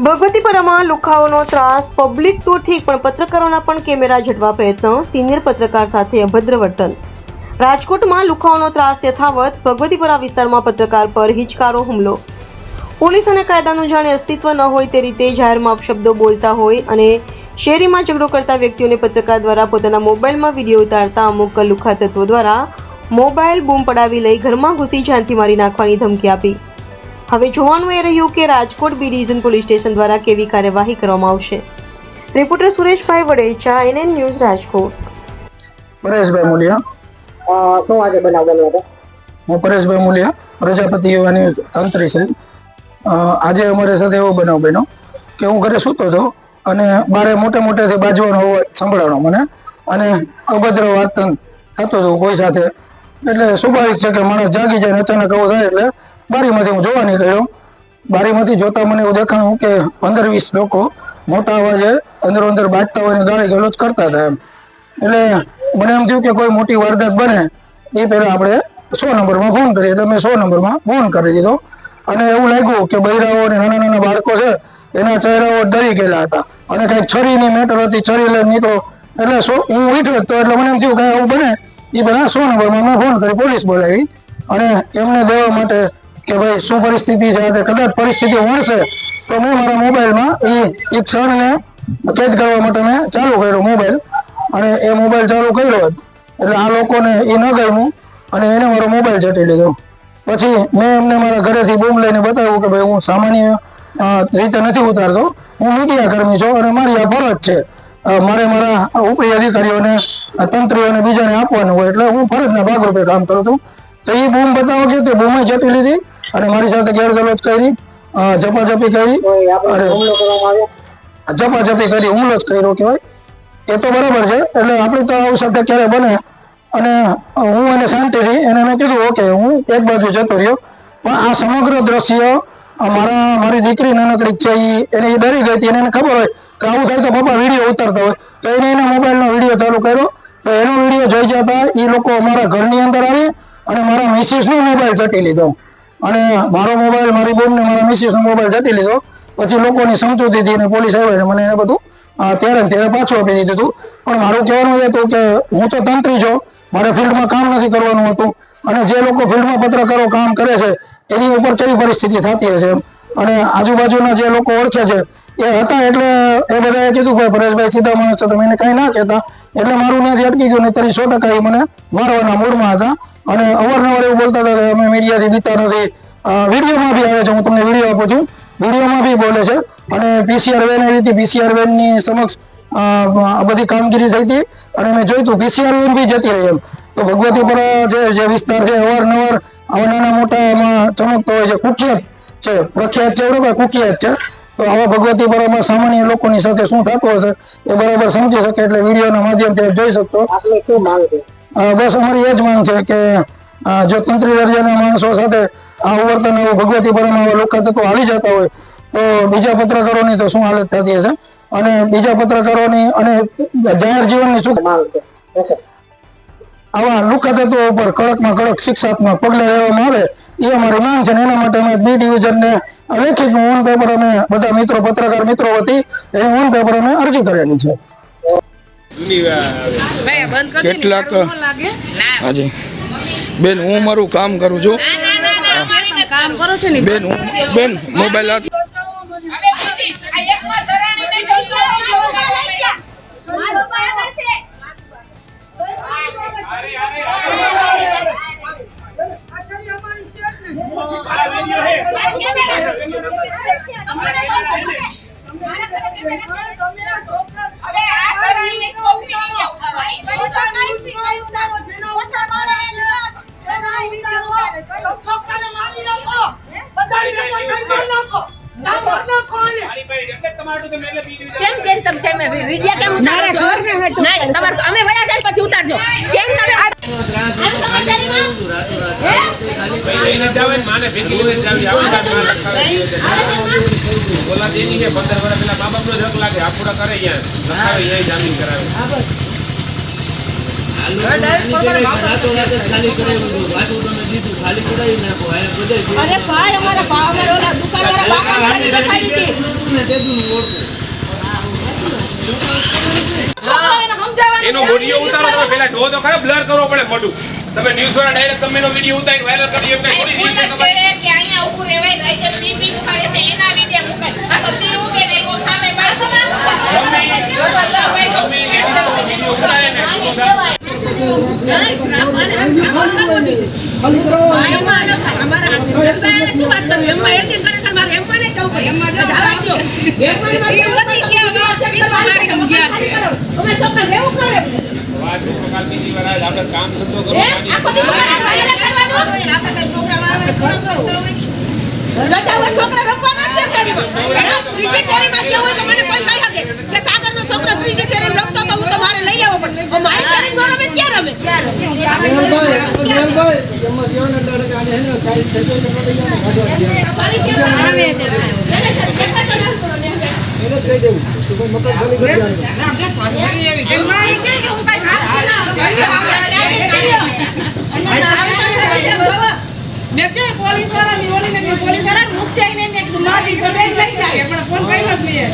ભગવતીપરામાં લુખાઓનો ત્રાસ, પબ્લિક તો ઠીક પણ પત્રકારોના પણ કેમેરા ઝડપવા પ્રયત્ન, સિનિયર પત્રકાર સાથે અભદ્ર વર્તન. રાજકોટમાં લુખાઓનો ત્રાસ યથાવત, ભગવતીપરા વિસ્તારમાં પત્રકાર પર હિચકારો હુમલો. પોલીસ અને કાયદાનું જાણે અસ્તિત્વ ન હોય તે રીતે જાહેરમાં અપશબ્દો બોલતા હોય અને શેરીમાં ઝઘડો કરતા વ્યક્તિઓને પત્રકાર દ્વારા પોતાના મોબાઈલમાં વિડીયો ઉતારતા અમુક લુખા તત્વો દ્વારા મોબાઈલ બૂમ પડાવી લઈ ઘરમાં ઘૂસી જાનથી મારી નાખવાની ધમકી આપી. હવે જોવાનું એ રહ્યું કે Rajkot B division police station દ્વારા કેવી કાર્યવાહી કરવામાં આવશે. Reporter Sureshbhai Vadecha, NN news, Rajkot. Pareshbhai Muliya. શું આજે બનાવ બન્યો હતો? હું પરેશભાઈ મુલિયા, પ્રજાપતિ યુવાની તંત્રી છે. આજે અમારી સાથે એવો બનાવ બન્યો કે હું ઘરે સૂતો હતો અને બારે મોટેથી બાજવાનો અવાજ સંભળાણો મને અને અભદ્ર વર્તન થતું હતું કોઈ સાથે. એટલે સ્વાભાવિક છે કે માણસ જાગી જાય, અચાનક આવું થાય એટલે બારીમાંથી હું જોવા નીકળ્યો. બારીમાંથી જોતા મને એવું દેખાણું કે 15-20 લોકો મોટા અવાજે અંદર બાજતા હોય ગાળી ગલોચ કરતા હતા એમ. એટલે મને એમ થયું કે કોઈ મોટી વારદાત બને એ પહેલા આપણે 100 નંબરમાં ફોન કરીએ. એટલે મેં 100 નંબરમાં ફોન કરી દીધો અને એવું લાગ્યું કે બૈરાઓ અને નાના બાળકો છે એના ચહેરાઓ ડરી ગયેલા હતા અને કંઈક છરીની મેટર હતી, છરી લઈને નીકળો. એટલે હું ઉઠ્યો તો એટલે મને એમ થયું કે આવું બને એ પહેલા 100 નંબરમાં મેં ફોન કરી, પોલીસ બોલાવી અને એમને દેવા માટે કે ભાઈ શું પરિસ્થિતિ છે, કદાચ પરિસ્થિતિ વણશે તો મેં મારા મોબાઈલમાં એ ક્ષણને કેદ કરવા માટે મેં ચાલુ કર્યો મોબાઈલ અને એ મોબાઈલ ચાલુ કર્યો એટલે આ લોકોને એ ન ગમ્યું અને એને મારો મોબાઈલ ચટી લીધો. પછી મેં એમને મારા ઘરેથી બૂમ લઈને બતાવ્યું કે ભાઈ હું સામાન્ય રીતે નથી ઉતારતો, હું મીડિયા કર્મી છું અને મારી આ ફરજ છે, મારે મારા ઉપરી અધિકારીઓને, તંત્રીઓને બીજાને આપવાનું હોય એટલે હું ફરજના ભાગરૂપે કામ કરું છું. તો એ બૂમ બતાવો કે તે બૂમે ચટી લીધી અને મારી સાથે ગેરગલોચ કરી, ઝપાઝપી કરી, ઝપાઝપી કરી, હુમલો જ કર્યો કહેવાય. એ તો બરાબર છે. એટલે આપણે તો આવું સાથે ક્યારે બને અને હું એને શાંતિથી એને મેં કીધું ઓકે હું એક બાજુ જતો રહ્યો. પણ આ સમગ્ર દ્રશ્ય મારી દીકરી નાનકડી છે એને ડરી ગઈ હતી અને એને ખબર હોય કે આવું થાય તો પપ્પા વિડીયો ઉતારતા હોય તો એને એના મોબાઈલનો વિડીયો ચાલુ કર્યો. તો એનો વિડીયો જોઈ જતા એ લોકો અમારા ઘરની અંદર આવી અને મારા મિસિસનો મોબાઈલ ચટી લીધો અને મારો મોબાઈલ, મારી બોમને મારા મિસિસનો મોબાઈલ ચટી લીધો. પછી લોકોની સમજૂતીથી અને પોલીસ આવી મને એને બધું ત્યારે પાછું આપી દીધું હતું. પણ મારું કહેવાનું એ હતું કે હું તો તંત્રી છું, મારે ફિલ્ડમાં કામ નથી કરવાનું હતું અને જે લોકો ફિલ્ડમાં પત્રકારો કામ કરે છે એની ઉપર કેવી પરિસ્થિતિ થતી હશે અને આજુબાજુના જે લોકો ઓળખે છે એ હતા એટલે એ બધાએ કીધું ભાઈ પરેશભાઈ સીધા માણસ છે, તમે એને કાંઈ ના કહેતા. એટલે મારું ત્યાંથી અટકી ગયું, નહીં 100% એ મને મારવાના મૂડમાં હતા અને અવારનવાર એવું બોલતા હતા કે અમે મીડિયાથી બીતા નથી. વિડીયોમાં બી આવે છે, હું તમને વિડીયો આપું છું, વિડીયોમાં બી બોલે છે અને PCR વેન આવી હતી, PCR વેનની સમક્ષ આ બધી કામગીરી થઈ હતી અને મેં જોયું હતું PCR વેન બી જતી રહી એમ. તો ભગવતીપુરા જે વિસ્તાર છે અવારનવાર આવા નાના મોટા એમાં ચમકતો હોય છે, કુખ્યાત છે, પ્રખ્યાત છે, બરોબર, કુખ્યાત છે. તો આવા ભગવતીપુરામાં સામાન્ય લોકોની સાથે શું થતું હશે એ બરાબર સમજી શકે એટલે વિડીયોના માધ્યમથી જોઈ શકતો. આપને શું માંગ છે? બસ અમારી એ જ માંગ છે કે જો તંત્રી દરજાના માણસો સાથે આવું વર્તન, આવું ભગવતીપુરામાં આવા લોકો તત્વો હાલી જતા હોય તો બીજા પત્રકારોની તો શું હાલત થતી હશે અને બીજા પત્રકારોની અને જાહેર જીવનની શું માંગ છે? આવા લુખા તત્વો ઉપર કડકમાં કડક શિક્ષાત્મક પગલાં લેવામાં આવે એ અમારી માંગ છે. એના માટે અમે બી ડિવિઝનને લેખિત ઓન પેપર અમે બધા મિત્રો, પત્રકાર મિત્રો વતી એ ઓન પેપર અમે અરજી કરેલી છે. કેટલાક હાજી બેન હું મારું કામ કરું છું બેન મોબાઈલ કેમ કે તમે વિડિયા કેમ ઉતારો છો? નહીં તમાર અમે વયા જાય પછી ઉતારજો. કેમ તમે એને જાવે માને ભેગી લઈને જાવી આવું બોલા દેની કે 15 વર્ષ પેલા મા બાપનો હક લાગે આપુડા કરે અહીંયા લખાવે અહીંયા જામીન કરાવે. અરે ભાઈ અમારા ઓલા દુકાનવાળા બાપાને દેખાડી હતી. એનો વિડીયો ઉતારો તમે પહેલા જોવો તો ખરા બ્લર કરવો પડે મોઢું તમે ન્યૂઝ વાળા ડાયરેક્ટ તમે એનો વિડીયો ઉતારી વાયરલ કરી એમ કઈ થોડી રીત છે તમારી કે અહીંયા ઊભું રહેવાય રાઈતે પીપી ઉપાડે છે એના વિડિયો મુકાય. આ તો તે ઉગે ને કો સામે બાળકો વિડીયો ઉતારે ને વાત પ્રકાર બીજી વાર આપણે કામ ધંધો કરો છોકરા રમવાના છે ત્રીજી શેરીમાં ગયા હોય તો મને કોઈ કહી શકે કે સાગરનો છોકરો ત્રીજી શેરીમાં રમતો તો હું તો મારે લઈ આવવો પડે. મારી શેરીમાં રમે ક્યાં રમે? પોલીસ વાળા નુકસાઈ ને મેં કીધું મારી ગમે લઈ જાય પણ ફોન કર્યો જ નહીં.